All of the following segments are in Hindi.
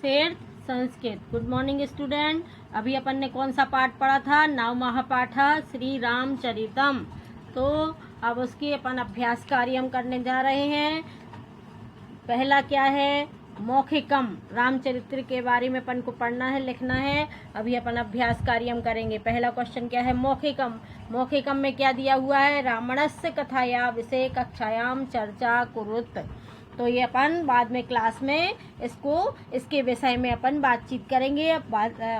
फिर संस्कृत। Good morning student. अभी अपन ने कौन सा पाठ पढ़ा था? नवमः पाठ श्री रामचरितम। तो अब उसकी अपन अभ्यास कार्य हम करने जा रहे हैं। पहला क्या है? मौखिकम। रामचरित्र के बारे में अपन को पढ़ना है, लिखना है। अभी अपन अभ्यास कार्य हम करेंगे। पहला क्वेश्चन क्या है? मौखिकम। मौखिकम में क्या दिया हुआ है? रावणस्य कथाया विषय कक्षायाम चर्चा कुरुत। तो ये अपन बाद में क्लास में इसके विषय में अपन बातचीत करेंगे।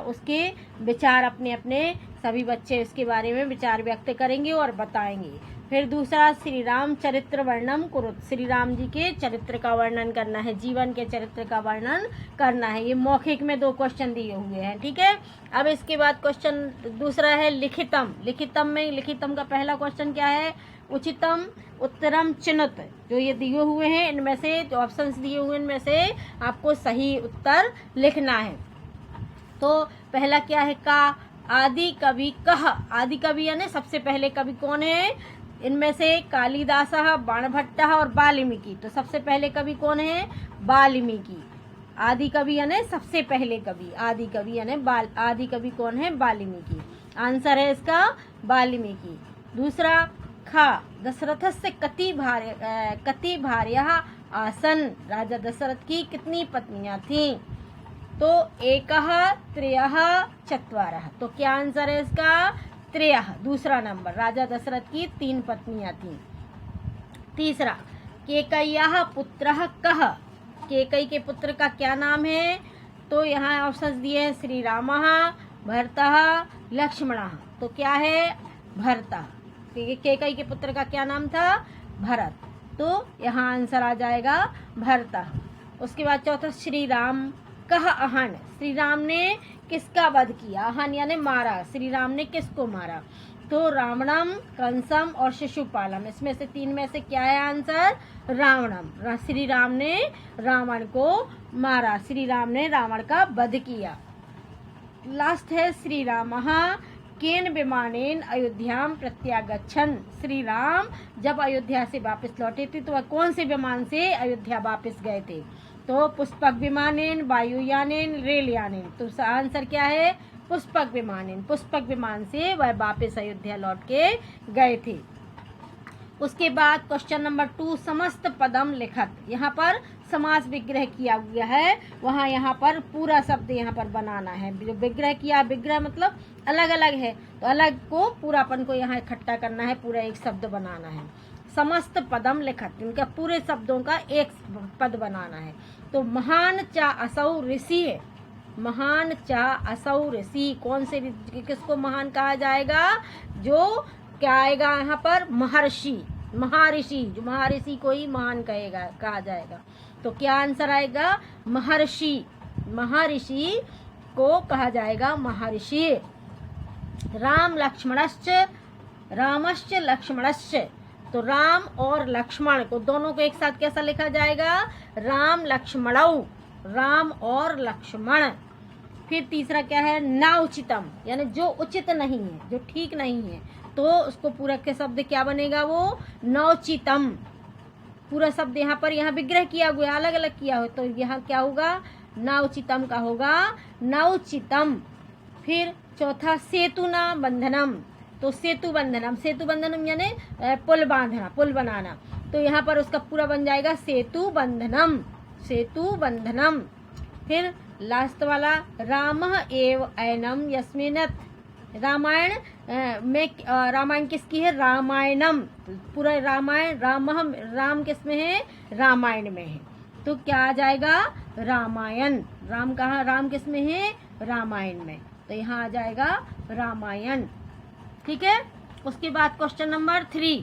उसके विचार अपने अपने सभी बच्चे इसके बारे में विचार व्यक्त करेंगे और बताएंगे। फिर दूसरा, श्री राम चरित्र वर्णन कुरुत। श्री राम जी के चरित्र का वर्णन करना है, जीवन के चरित्र का वर्णन करना है। ये मौखिक में 2 क्वेश्चन दिए हुए हैं, ठीक है। अब इसके बाद क्वेश्चन दूसरा है लिखितम। लिखितम का पहला क्वेश्चन क्या है? उचितम उत्तरम चिनुत। जो ये दिए हुए हैं इनमें से, जो ऑप्शंस दिए हुए इनमें से आपको सही उत्तर लिखना है। तो पहला क्या है? का आदि कवि कह। आदि कवि यानी सबसे पहले कवि कौन है? इनमें से कालिदास, बाणभट्ट और वाल्मीकि। तो सबसे पहले कवि कौन है? वाल्मीकि। आदि कवि यानी सबसे पहले कवि। आदि कवि यानी आदि कवि कौन है? वाल्मीकि। आंसर है इसका वाल्मीकि। दूसरा, खा दशरथ से कति भार्या आसन। राजा दशरथ की कितनी पत्नियां थीं? तो एकः त्रयः चत्वारः। तो क्या आंसर है इसका? त्रयः, दूसरा नंबर। राजा दशरथ की 3 पत्नियां थीं। तीसरा, केकय्याः पुत्रः कः। केकई के पुत्र का क्या नाम है? तो यहाँ ऑप्शंस दिए हैं, श्री रामः, भरतः, लक्ष्मणः। तो क्या है? भरतः। केकई के पुत्र का क्या नाम था? भरत। तो यहाँ आंसर आ जाएगा भरतः। उसके बाद चौथा, श्री राम कह अहन। श्री राम ने किसका वध किया? अहन यानी मारा। श्री राम ने किसको मारा? तो रावणम, कंसम और शिशुपालम। इसमें से 3 में से क्या है आंसर? रावणम। श्री राम ने रावण को मारा। श्री राम ने रावण का वध किया। लास्ट है, श्री रामः केन विमानेन अयोध्याम प्रत्यागच्छन। श्री राम जब अयोध्या से वापस लौटे थे तो वह कौन से विमान से अयोध्या वापस गए थे? तो पुष्पक विमानेन, वायुयानेन, रेलयानेन। तो आंसर क्या है? पुष्पक विमानेन। पुष्पक विमान से वह वापस अयोध्या लौट के गए थे। उसके बाद क्वेश्चन नंबर 2, समस्त पदम लिखत। यहाँ पर समास विग्रह किया गया है, वहाँ यहाँ पर पूरा शब्द यहाँ पर बनाना है। जो विग्रह किया, विग्रह मतलब अलग अलग है, तो अलग को पूरापन को यहाँ इकट्ठा करना है, पूरा एक शब्द बनाना है। समस्त पदम लिखत, इनका पूरे शब्दों का एक पद बनाना है। तो महान चा असौ ऋषि है। महान चा असौ ऋषि, कौन से किसको महान कहा जाएगा? जो क्या आएगा यहाँ पर? महर्षि, महर्षि। जो महर्षि को ही महान कहा जाएगा। तो क्या आंसर आएगा? महर्षि। महर्षि को कहा जाएगा महर्षि। राम लक्ष्मणश्च, रामश्च लक्ष्मणश्च। तो राम और लक्ष्मण को दोनों को एक साथ कैसा लिखा जाएगा? राम लक्ष्मणौ। राम और लक्ष्मण। फिर तीसरा क्या है? ना उचितम, यानी जो उचित नहीं है, जो ठीक नहीं है, तो उसको पूरा के शब्द क्या बनेगा? वो नौचितम। पूरा शब्द यहाँ पर यहाँ विग्रह किया हुआ है, अलग अलग किया हो, तो यहाँ क्या होगा? नौचितम का होगा नौचितम। फिर चौथा, सेतुना बंधनम। तो सेतु बंधनम, सेतु बंधनम यानी पुल बांधना, पुल बनाना। तो यहाँ पर उसका पूरा बन जाएगा सेतु बंधनम। सेतु बंधनम। फिर लास्ट वाला, रामः एव ऐनम यस्मिनत्। रामायण में रामायण किसकी है? रामायणम। पूरा रामायण, राम किस में है? रामायण में है। तो क्या आ जाएगा? रामायण। राम कहाँ? राम किस में है? रामायण में। तो यहाँ आ जाएगा रामायण, ठीक है। उसके बाद क्वेश्चन नंबर 3,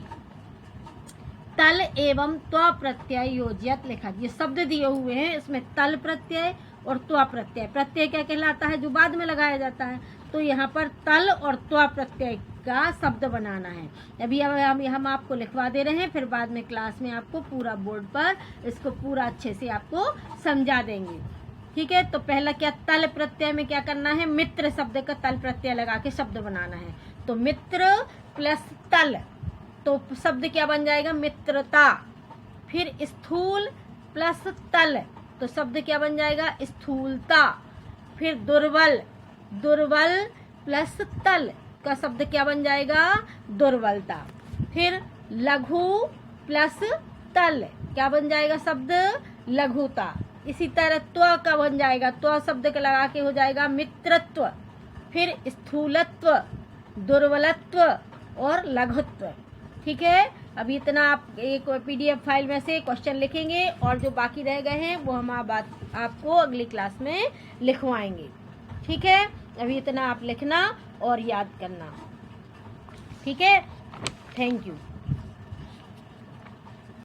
तल एवं त्व प्रत्यय योज्यत लिखा। ये शब्द दिए हुए हैं, इसमें तल प्रत्यय और त्व प्रत्यय। प्रत्यय क्या कहलाता है? जो बाद में लगाया जाता है। तो यहाँ पर तल और त्व प्रत्यय का शब्द बनाना है। अभी हम आपको लिखवा दे रहे हैं, फिर बाद में क्लास में आपको पूरा बोर्ड पर इसको पूरा अच्छे से आपको समझा देंगे, ठीक है। तो पहला क्या? तल प्रत्यय में क्या करना है? मित्र शब्द का तल प्रत्यय लगा के शब्द बनाना है। तो मित्र प्लस तल, तो शब्द क्या बन जाएगा? मित्रता। फिर स्थूल प्लस तल, तो शब्द क्या बन जाएगा, स्थूलता। फिर दुर्बल, दुर्बल प्लस तल का शब्द क्या बन जाएगा, दुर्बलता। फिर लघु प्लस तल क्या बन जाएगा शब्द, लघुता। इसी तरह त्व का बन जाएगा, त्व शब्द का लगा के हो जाएगा मित्रत्व। फिर स्थूलत्व, दुर्बलत्व और लघुत्व। ठीक है, अभी इतना आप एक PDF फाइल में से क्वेश्चन लिखेंगे और जो बाकी रह गए हैं वो हम आपको अगली क्लास में लिखवाएंगे। ठीक है, अभी इतना आप लिखना और याद करना। ठीक है, थैंक यू।